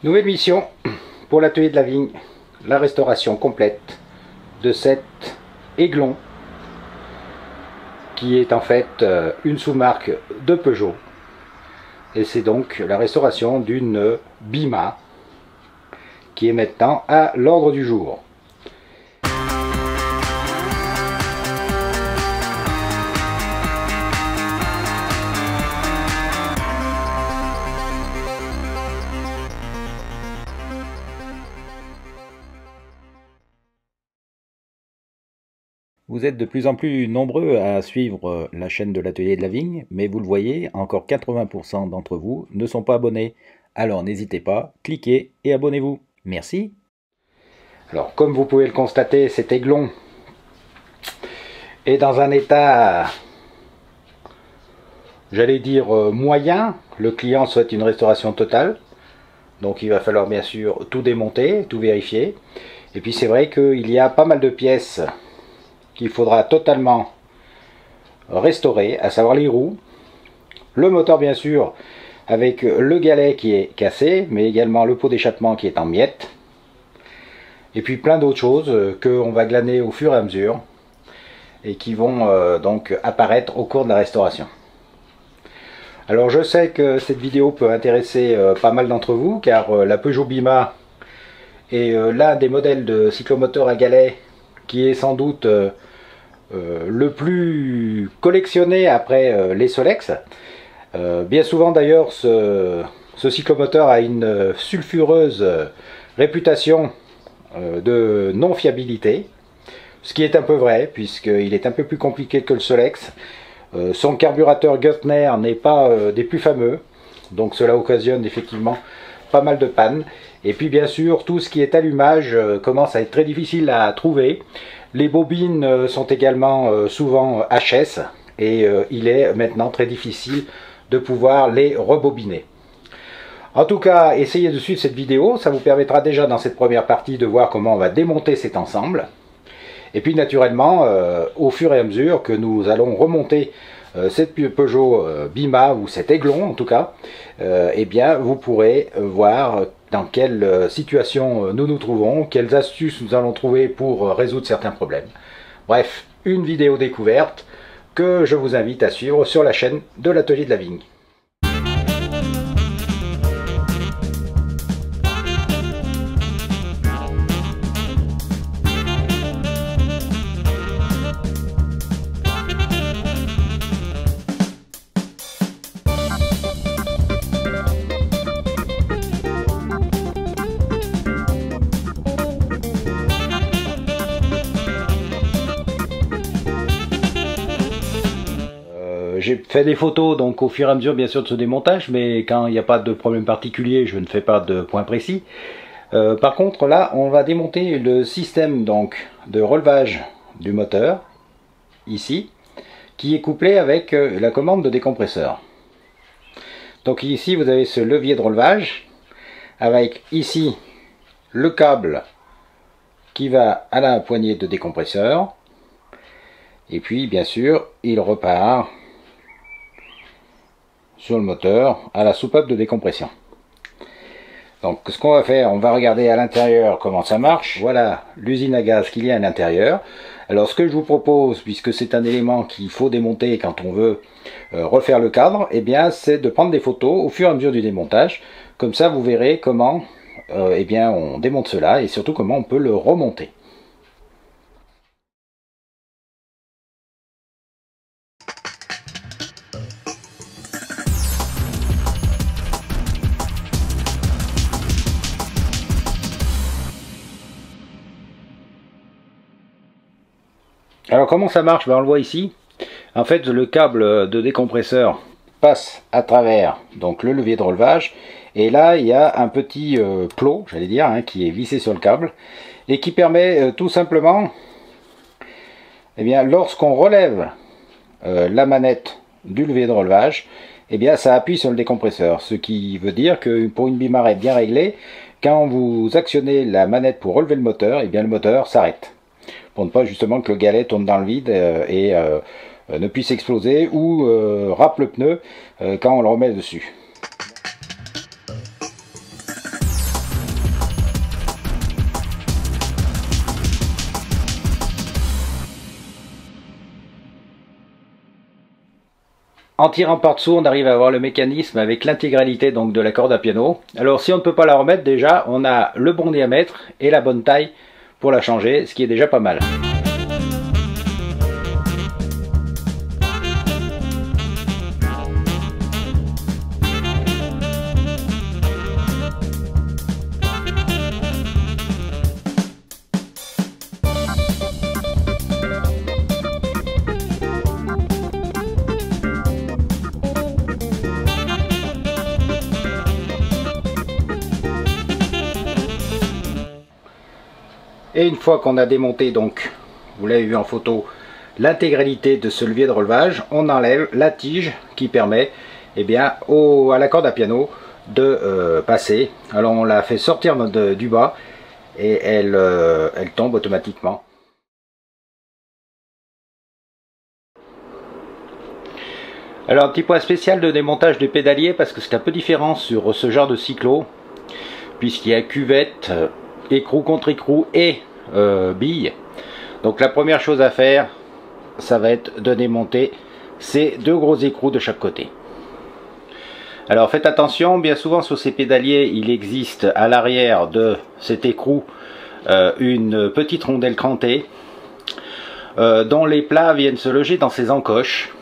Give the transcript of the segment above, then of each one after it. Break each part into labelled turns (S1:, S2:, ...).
S1: Nouvelle mission pour l'atelier de la vigne, la restauration complète de cet Aiglon qui est en fait une sous-marque de Peugeot, et c'est donc la restauration d'une Bima qui est maintenant à l'ordre du jour. Vous êtes de plus en plus nombreux à suivre la chaîne de l'atelier de la vigne, mais vous le voyez, encore 80% d'entre vous ne sont pas abonnés. Alors n'hésitez pas, cliquez et abonnez-vous. Merci. Alors comme vous pouvez le constater, cet Aiglon est dans un état, j'allais dire moyen. Le client souhaite une restauration totale, donc il va falloir bien sûr tout démonter, tout vérifier. Et puis c'est vrai qu'il y a pas mal de pièces qu'il faudra totalement restaurer, à savoir les roues, le moteur bien sûr, avec le galet qui est cassé, mais également le pot d'échappement qui est en miettes, et puis plein d'autres choses qu'on va glaner au fur et à mesure, et qui vont donc apparaître au cours de la restauration. Alors je sais que cette vidéo peut intéresser pas mal d'entre vous, car la Peugeot Bima est l'un des modèles de cyclomoteur à galet qui est sans doute le plus collectionné après les Solex. Bien souvent d'ailleurs ce cyclomoteur a une sulfureuse réputation de non-fiabilité, ce qui est un peu vrai puisqu'il est un peu plus compliqué que le Solex. Son carburateur Götner n'est pas des plus fameux, donc cela occasionne effectivement pas mal de pannes. Et puis bien sûr, tout ce qui est allumage commence à être très difficile à trouver. Les bobines sont également souvent HS et il est maintenant très difficile de pouvoir les rebobiner. En tout cas, essayez de suivre cette vidéo, ça vous permettra déjà dans cette première partie de voir comment on va démonter cet ensemble. Et puis naturellement, au fur et à mesure que nous allons remonter cette Peugeot Bima, ou cet Aiglon en tout cas, eh bien vous pourrez voir dans quelle situation nous nous trouvons, quelles astuces nous allons trouver pour résoudre certains problèmes. Bref, une vidéo découverte que je vous invite à suivre sur la chaîne de l'atelier de la vigne. J'ai fait des photos donc au fur et à mesure bien sûr de ce démontage, mais quand il n'y a pas de problème particulier, je ne fais pas de point précis. Par contre là, on va démonter le système donc de relevage du moteur, ici, qui est couplé avec la commande de décompresseur. Donc ici vous avez ce levier de relevage, avec ici le câble qui va à la poignée de décompresseur, et puis bien sûr il repart sur le moteur à la soupape de décompression. Donc ce qu'on va faire, on va regarder à l'intérieur comment ça marche. Voilà l'usine à gaz qu'il y a à l'intérieur. Alors ce que je vous propose, puisque c'est un élément qu'il faut démonter quand on veut refaire le cadre, eh bien c'est de prendre des photos au fur et à mesure du démontage. Comme ça vous verrez comment eh bien on démonte cela, et surtout comment on peut le remonter. Alors comment ça marche? On le voit ici. En fait le câble de décompresseur passe à travers donc le levier de relevage, et là il y a un petit plot, j'allais dire, hein, qui est vissé sur le câble et qui permet tout simplement, eh bien lorsqu'on relève la manette du levier de relevage, eh bien ça appuie sur le décompresseur, ce qui veut dire que pour une Bima bien réglée, quand vous actionnez la manette pour relever le moteur, eh bien le moteur s'arrête, pour ne pas justement que le galet tourne dans le vide et ne puisse exploser ou râpe le pneu quand on le remet dessus. En tirant par dessous, on arrive à avoir le mécanisme avec l'intégralité donc de la corde à piano. Alors si on ne peut pas la remettre, déjà on a le bon diamètre et la bonne taille pour la changer, ce qui est déjà pas mal. Et une fois qu'on a démonté, donc, vous l'avez vu en photo, l'intégralité de ce levier de relevage, on enlève la tige qui permet eh bien, à la corde à piano de passer. Alors on la fait sortir du bas et elle tombe automatiquement. Alors un petit point spécial de démontage du pédalier parce que c'est un peu différent sur ce genre de cyclo, puisqu'il y a cuvette, écrou contre écrou et bille. Donc la première chose à faire, ça va être de démonter ces deux gros écrous de chaque côté. Alors faites attention, bien souvent sur ces pédaliers il existe à l'arrière de cet écrou une petite rondelle crantée dont les plats viennent se loger dans ces encoches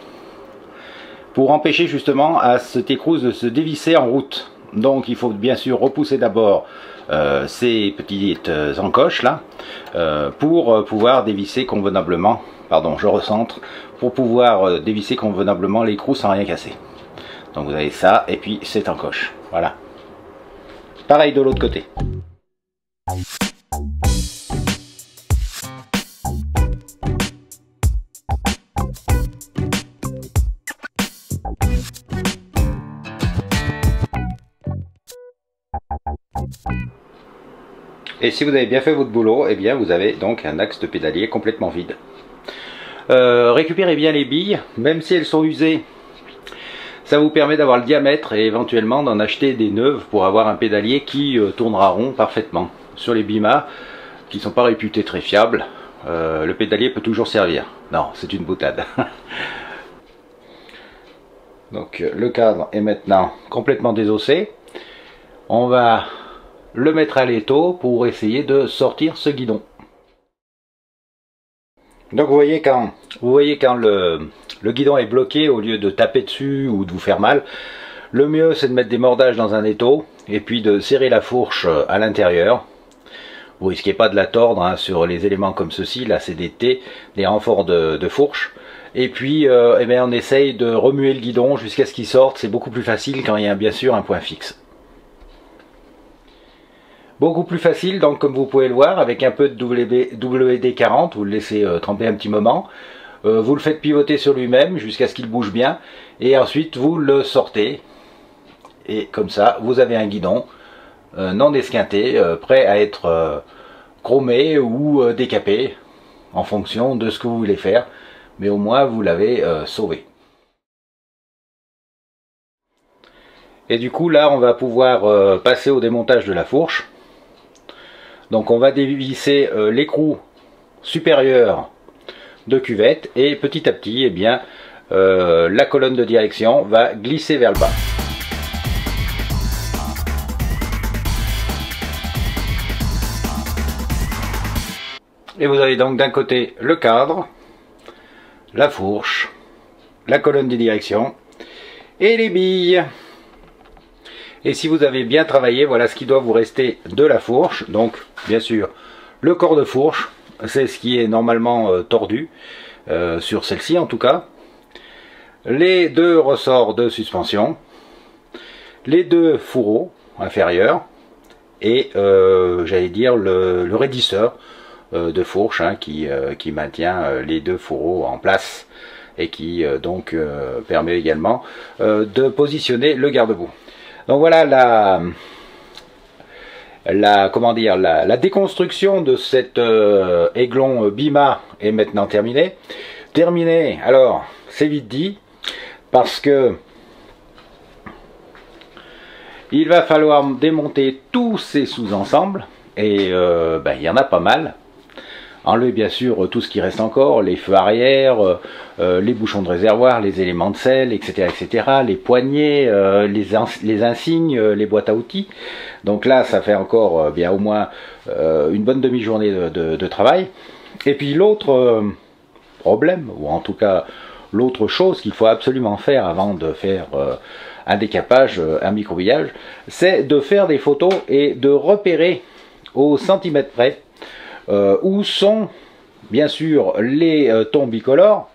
S1: pour empêcher justement à cet écrou de se dévisser en route. Donc il faut bien sûr repousser d'abord ces petites encoches là pour pouvoir dévisser convenablement, pardon je recentre, pour pouvoir dévisser convenablement l'écrou sans rien casser. Donc vous avez ça et puis cette encoche, voilà. Pareil de l'autre côté. Et si vous avez bien fait votre boulot, eh bien vous avez donc un axe de pédalier complètement vide. Récupérez bien les billes, même si elles sont usées, ça vous permet d'avoir le diamètre et éventuellement d'en acheter des neuves pour avoir un pédalier qui tournera rond parfaitement. Sur les Bima, qui ne sont pas réputés très fiables, le pédalier peut toujours servir. Non, c'est une boutade. Donc le cadre est maintenant complètement désossé. On va le mettre à l'étau pour essayer de sortir ce guidon. Donc vous voyez quand le guidon est bloqué, au lieu de taper dessus ou de vous faire mal, le mieux c'est de mettre des mordages dans un étau et puis de serrer la fourche à l'intérieur. Vous risquez pas de la tordre hein, sur les éléments comme ceci, là c'est des T, des renforts de fourche. Et puis eh bien, on essaye de remuer le guidon jusqu'à ce qu'il sorte, c'est beaucoup plus facile quand il y a bien sûr un point fixe. Beaucoup plus facile, donc comme vous pouvez le voir, avec un peu de WD-40, vous le laissez tremper un petit moment, vous le faites pivoter sur lui-même jusqu'à ce qu'il bouge bien, et ensuite vous le sortez, et comme ça vous avez un guidon non esquinté, prêt à être chromé ou décapé, en fonction de ce que vous voulez faire, mais au moins vous l'avez sauvé. Et du coup là on va pouvoir passer au démontage de la fourche. Donc on va dévisser l'écrou supérieur de cuvette et petit à petit, eh bien, la colonne de direction va glisser vers le bas. Et vous avez donc d'un côté le cadre, la fourche, la colonne de direction et les billes. Et si vous avez bien travaillé, voilà ce qui doit vous rester de la fourche. Donc bien sûr le corps de fourche, c'est ce qui est normalement tordu, sur celle-ci en tout cas. Les deux ressorts de suspension, les deux fourreaux inférieurs et j'allais dire le raidisseur de fourche hein, qui maintient les deux fourreaux en place et qui donc permet également de positionner le garde-boue. Donc voilà la déconstruction de cet aiglon Bima est maintenant terminée. Alors c'est vite dit parce que il va falloir démonter tous ces sous-ensembles et il y en a pas mal. enlever bien sûr tout ce qui reste encore, les feux arrière, les bouchons de réservoir, les éléments de selle, etc., etc., les poignées, les insignes, les boîtes à outils. Donc là, ça fait encore bien au moins une bonne demi-journée de travail. Et puis l'autre problème, ou en tout cas l'autre chose qu'il faut absolument faire avant de faire un décapage, un microbillage, c'est de faire des photos et de repérer au centimètre près où sont bien sûr les tons bicolores.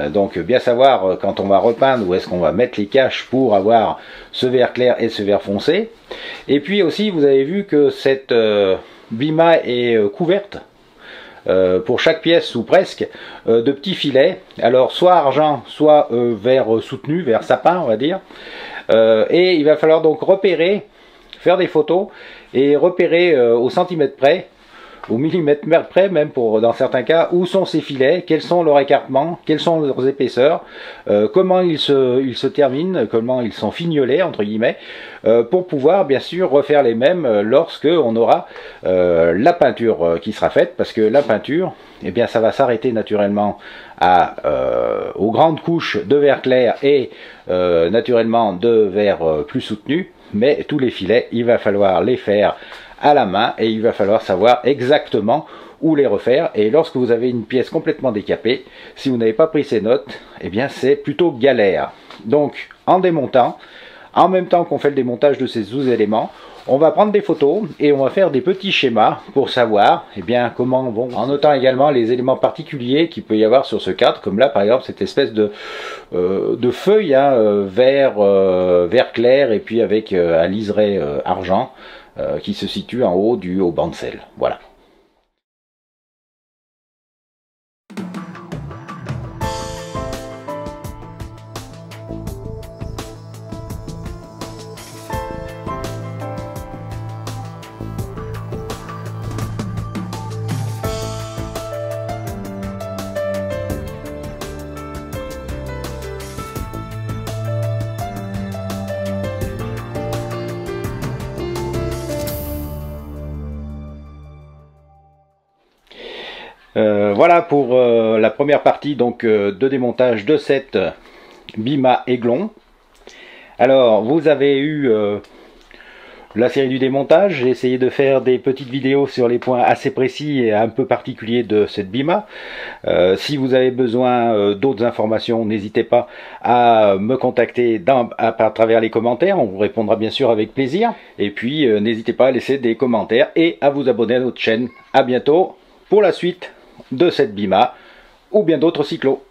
S1: Donc bien savoir quand on va repeindre où est-ce qu'on va mettre les caches pour avoir ce vert clair et ce vert foncé. Et puis aussi vous avez vu que cette bima est couverte pour chaque pièce ou presque de petits filets, alors soit argent soit vert soutenu, vert sapin on va dire, et il va falloir donc repérer, faire des photos et repérer au centimètre près, au millimètre près même pour dans certains cas, où sont ces filets, quels sont leurs écartements, quelles sont leurs épaisseurs, comment ils se terminent, comment ils sont fignolés entre guillemets, pour pouvoir bien sûr refaire les mêmes lorsque on aura la peinture qui sera faite, parce que la peinture, eh bien ça va s'arrêter naturellement aux grandes couches de vert clair et naturellement de vert plus soutenu, mais tous les filets, il va falloir les faire à la main et il va falloir savoir exactement où les refaire. Et lorsque vous avez une pièce complètement décapée, si vous n'avez pas pris ces notes, eh bien c'est plutôt galère. Donc en démontant, en même temps qu'on fait le démontage de ces 12 éléments, on va prendre des photos et on va faire des petits schémas pour savoir eh bien, comment vont, en notant également les éléments particuliers qu'il peut y avoir sur ce cadre, comme là par exemple cette espèce de feuille hein, vert clair et puis avec un liseré argent qui se situe en haut du haut banc de selle. Voilà. Voilà pour la première partie donc de démontage de cette bima Aiglon. Alors vous avez eu la série du démontage, j'ai essayé de faire des petites vidéos sur les points assez précis et un peu particuliers de cette bima. Si vous avez besoin d'autres informations, n'hésitez pas à me contacter à travers les commentaires, on vous répondra bien sûr avec plaisir. Et puis n'hésitez pas à laisser des commentaires et à vous abonner à notre chaîne. À bientôt pour la suite de cette bima ou bien d'autres cyclos.